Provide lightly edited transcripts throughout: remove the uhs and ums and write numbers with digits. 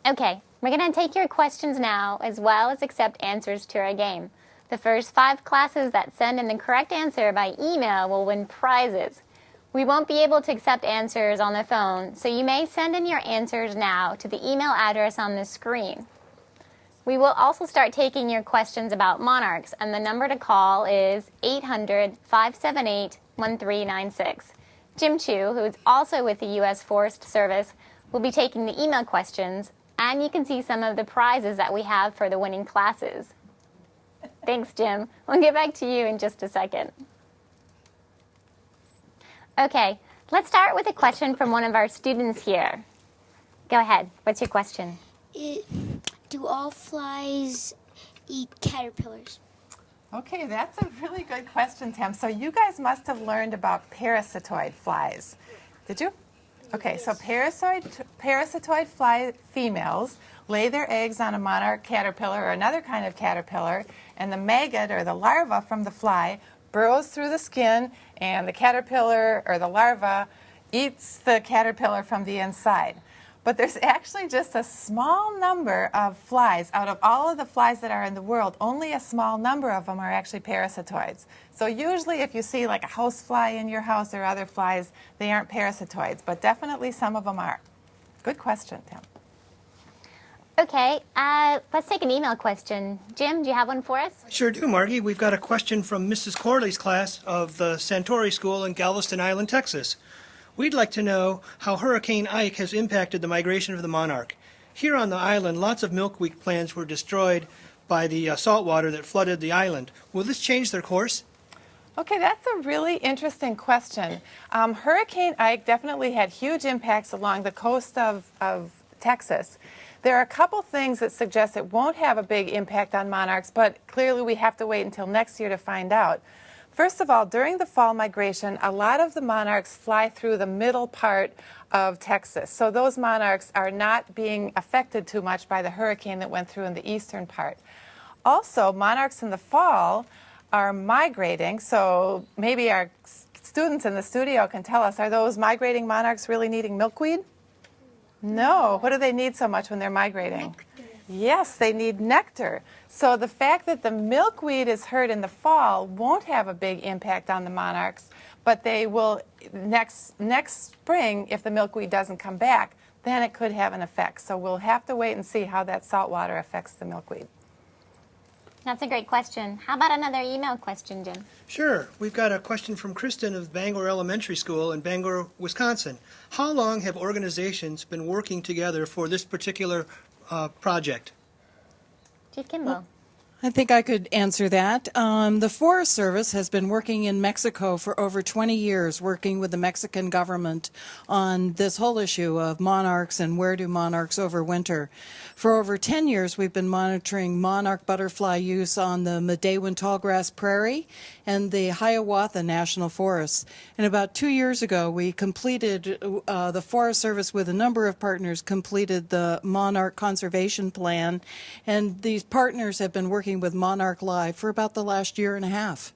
Okay, we're going to take your questions now as well as accept answers to our game. The first 5 classes that send in the correct answer by email will win prizes. We won't be able to accept answers on the phone, so you may send in your answers now to the email address on the screen. We will also start taking your questions about Monarchs, and the number to call is 800-578-1396. Jim Chu, who is also with the U.S. Forest Service, will be taking the email questions, and you can see some of the prizes that we have for the winning classes. Thanks, Jim. We'll get back to you in just a second. Okay, let's start with a question from one of our students here. Go ahead. What's your question? Do all flies eat caterpillars? Okay, that's a really good question, Tim. So you guys must have learned about parasitoid flies. Did you? Okay, so parasitoid fly females lay their eggs on a monarch caterpillar or another kind of caterpillar, and the maggot or the larva from the fly burrows through the skin, and the caterpillar or the larva eats the caterpillar from the inside. But there's actually just a small number of flies. Out of all of the flies that are in the world, only a small number of them are actually parasitoids. So usually if you see like a house fly in your house or other flies, they aren't parasitoids, but definitely some of them are. Good question, Tim. Okay, let's take an email question. Jim, do you have one for us? Sure do, Margie. We've got a question from Mrs. Corley's class of the Santori School in Galveston Island, Texas. We'd like to know how Hurricane Ike has impacted the migration of the monarch. Here on the island, lots of milkweed plants were destroyed by the salt water that flooded the island. Will this change their course? Okay, that's a really interesting question. Hurricane Ike definitely had huge impacts along the coast of Texas. There are a couple things that suggest it won't have a big impact on monarchs, but clearly we have to wait until next year to find out. First of all, during the fall migration, a lot of the monarchs fly through the middle part of Texas. So those monarchs are not being affected too much by the hurricane that went through in the eastern part. Also, monarchs in the fall are migrating, so maybe our students in the studio can tell us, are those migrating monarchs really needing milkweed? No. What do they need so much when they're migrating? Nectar. Yes, they need nectar. So the fact that the milkweed is heard in the fall won't have a big impact on the monarchs, but they will next spring, if the milkweed doesn't come back, then it could have an effect. So we'll have to wait and see how that salt water affects the milkweed. That's a great question. How about another email question, Jim? Sure. We've got a question from Kristen of Bangor Elementary School in Bangor, Wisconsin. How long have organizations been working together for this particular project? Chief Kimball. I think I could answer that. The Forest Service has been working in Mexico for over 20 years, working with the Mexican government on this whole issue of monarchs and where do monarchs overwinter. For over 10 years, we've been monitoring monarch butterfly use on the Medewan tallgrass prairie and the Hiawatha National Forests. And about 2 years ago, we completed, the Forest Service with a number of partners completed the Monarch Conservation Plan, and these partners have been working with MonarchLIVE for about the last year and a half.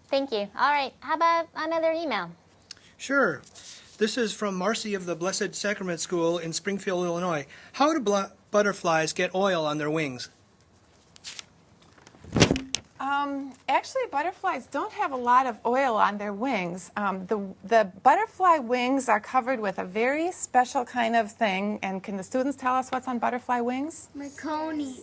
Thank you. All right, how about another email? Sure. This is from Marcy of the Blessed Sacrament School in Springfield, Illinois. How do butterflies get oil on their wings? Actually, butterflies don't have a lot of oil on their wings. The butterfly wings are covered with a very special kind of thing. And can the students tell us what's on butterfly wings? Meconium.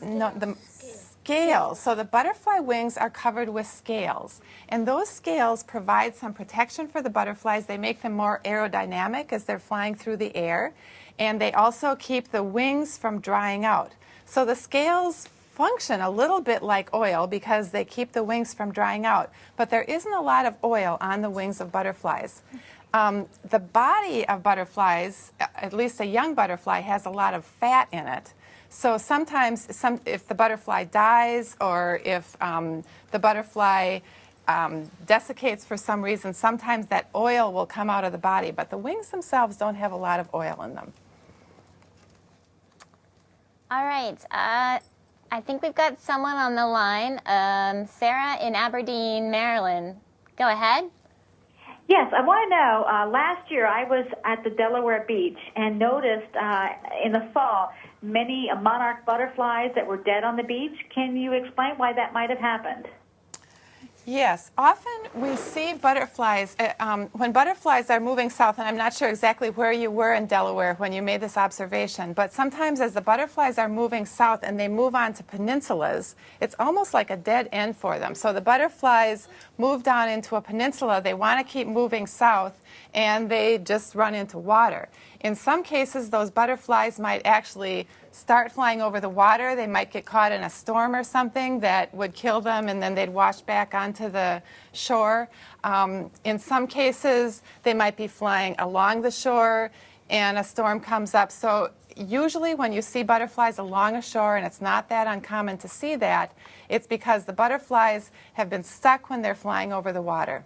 No, the scales. So the butterfly wings are covered with scales. And those scales provide some protection for the butterflies. They make them more aerodynamic as they're flying through the air. And they also keep the wings from drying out. So the scales function a little bit like oil because they keep the wings from drying out. But there isn't a lot of oil on the wings of butterflies. The body of butterflies, at least a young butterfly, has a lot of fat in it. So sometimes if the butterfly dies or if the butterfly desiccates for some reason, sometimes that oil will come out of the body. But the wings themselves don't have a lot of oil in them. All right. I think we've got someone on the line. Sarah in Aberdeen, Maryland. Go ahead. Yes, I want to know, last year I was at the Delaware beach and noticed in the fall many monarch butterflies that were dead on the beach. Can you explain why that might have happened? Yes, often we see butterflies, when butterflies are moving south, and I'm not sure exactly where you were in Delaware when you made this observation, but sometimes as the butterflies are moving south and they move on to peninsulas, it's almost like a dead end for them. So the butterflies move down into a peninsula, they want to keep moving south, and they just run into water. In some cases, those butterflies might actually start flying over the water. They might get caught in a storm or something that would kill them, and then they'd wash back onto the shore. In some cases, they might be flying along the shore, and a storm comes up. So usually when you see butterflies along a shore, and it's not that uncommon to see that, it's because the butterflies have been stuck when they're flying over the water.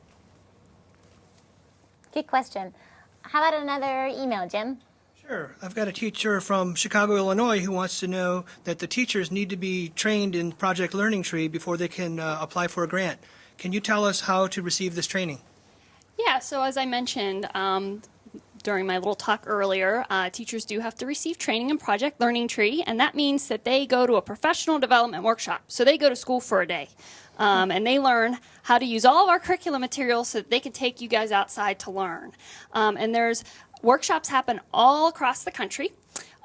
Good question. How about another email, Jim? Sure. I've got a teacher from Chicago, Illinois, who wants to know that the teachers need to be trained in Project Learning Tree before they can apply for a grant. Can you tell us how to receive this training? Yeah, so as I mentioned during my little talk earlier, teachers do have to receive training in Project Learning Tree, and that means that they go to a professional development workshop. So they go to school for a day, and they learn how to use all of our curriculum materials so that they can take you guys outside to learn. And there's workshops happen all across the country,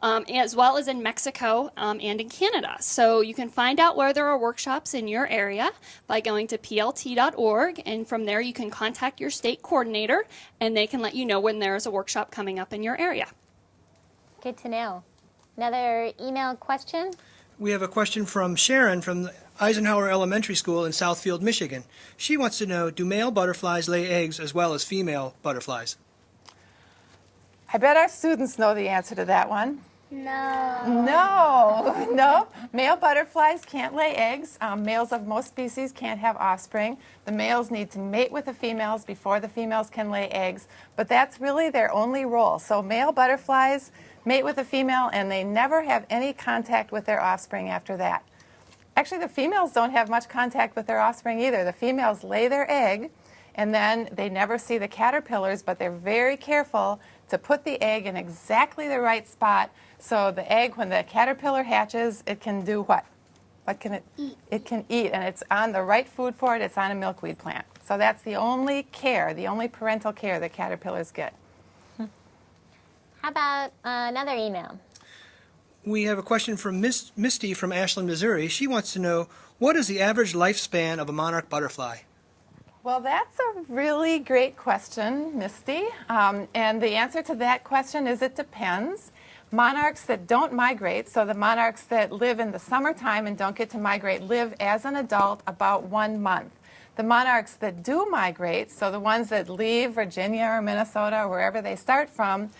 as well as in Mexico and in Canada. So you can find out where there are workshops in your area by going to plt.org, and from there you can contact your state coordinator, and they can let you know when there is a workshop coming up in your area. Good to know. Another email question? We have a question from Sharon from Eisenhower Elementary School in Southfield, Michigan. She wants to know, do male butterflies lay eggs as well as female butterflies? I bet our students know the answer to that one. No. No. Male butterflies can't lay eggs. Males of most species can't have offspring. The males need to mate with the females before the females can lay eggs, but that's really their only role. So male butterflies mate with the female, and they never have any contact with their offspring after that. Actually, the females don't have much contact with their offspring either. The females lay their egg, and then they never see the caterpillars, but they're very careful to put the egg in exactly the right spot so the egg, when the caterpillar hatches, it can do what? What can it eat? It can eat, and it's on the right food for it. It's on a milkweed plant. So that's the only care, the only parental care that caterpillars get. How about another email? We have a question from Misty from Ashland, Missouri. She wants to know, what is the average lifespan of a monarch butterfly? Well, that's a really great question, Misty. And the answer to that question is it depends. Monarchs that don't migrate, so the monarchs that live in the summertime and don't get to migrate, live as an adult about 1 month. The monarchs that do migrate, so the ones that leave Virginia or Minnesota or wherever they start from,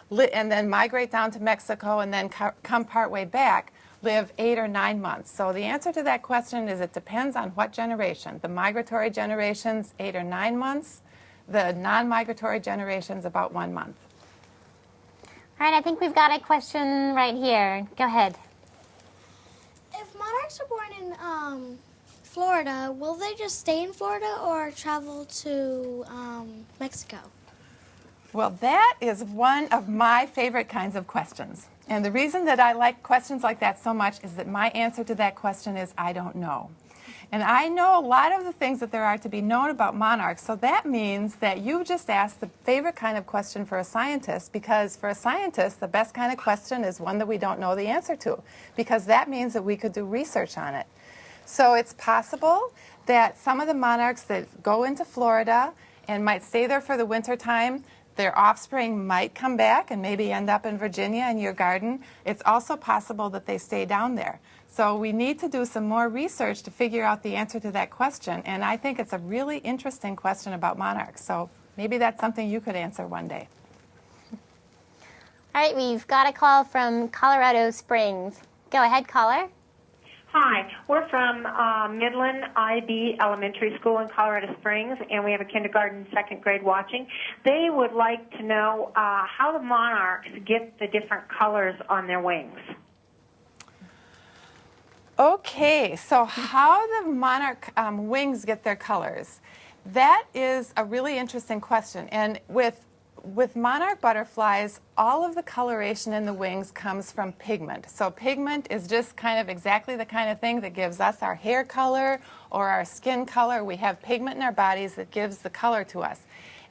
and then migrate down to Mexico and then come partway back, live 8 or 9 months. So the answer to that question is it depends on what generation. The migratory generations, 8 or 9 months. The non-migratory generations, about 1 month. All right, I think we've got a question right here. Go ahead. If monarchs are born in Florida, will they just stay in Florida or travel to Mexico? Well, that is one of my favorite kinds of questions. And the reason that I like questions like that so much is that my answer to that question is I don't know. And I know a lot of the things that there are to be known about monarchs, so that means that you just asked the favorite kind of question for a scientist, because for a scientist, the best kind of question is one that we don't know the answer to, because that means that we could do research on it. So it's possible that some of the monarchs that go into Florida and might stay there for the winter time, their offspring might come back and maybe end up in Virginia in your garden. It's also possible that they stay down there. So we need to do some more research to figure out the answer to that question. And I think it's a really interesting question about monarchs. So maybe that's something you could answer one day. All right, we've got a call from Colorado Springs. Go ahead, caller. Hi, we're from Midland IB Elementary School in Colorado Springs, and we have a kindergarten, second grade watching. They would like to know how the monarchs get the different colors on their wings. Okay, so how the monarch wings get their colors. That is a really interesting question. And with monarch butterflies, all of the coloration in the wings comes from pigment. So pigment is just kind of exactly the kind of thing that gives us our hair color or our skin color. We have pigment in our bodies that gives the color to us.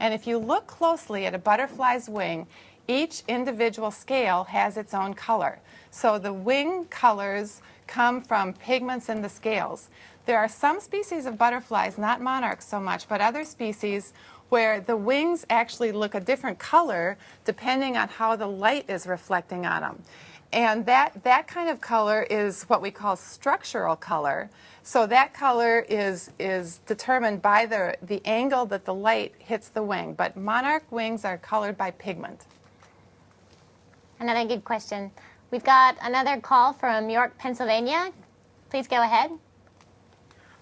And if you look closely at a butterfly's wing, each individual scale has its own color. So the wing colors come from pigments in the scales. There are some species of butterflies, not monarchs so much, but other species where the wings actually look a different color depending on how the light is reflecting on them. And that kind of color is what we call structural color. So that color is determined by the angle that the light hits the wing. But monarch wings are colored by pigment. Another good question. We've got another call from York, Pennsylvania. Please go ahead.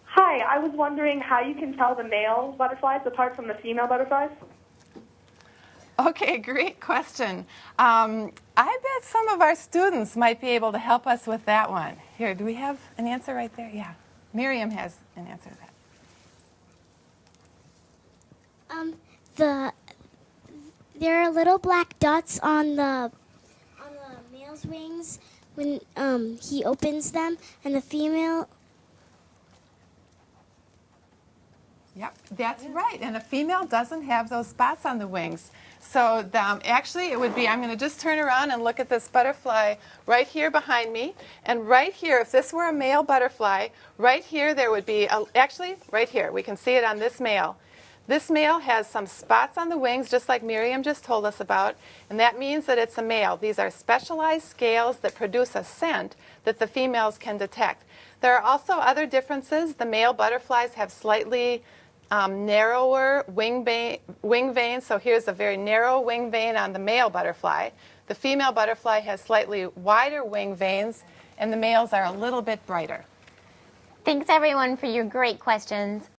Hi, I was wondering how you can tell the male butterflies apart from the female butterflies. Okay, great question. I bet some of our students might be able to help us with that one. Here, do we have an answer right there? Yeah. Miriam has an answer to that. There are little black dots on the male's wings when he opens them, and the female. Yep, that's right. And a female doesn't have those spots on the wings. So actually it would be, I'm going to just turn around and look at this butterfly right here behind me. And right here, if this were a male butterfly, right here there would be, actually right here, we can see it on this male. This male has some spots on the wings, just like Miriam just told us about, and that means that it's a male. These are specialized scales that produce a scent that the females can detect. There are also other differences. The male butterflies have slightly narrower wing veins. So here's a very narrow wing vein on the male butterfly. The female butterfly has slightly wider wing veins, and the males are a little bit brighter. Thanks, everyone, for your great questions.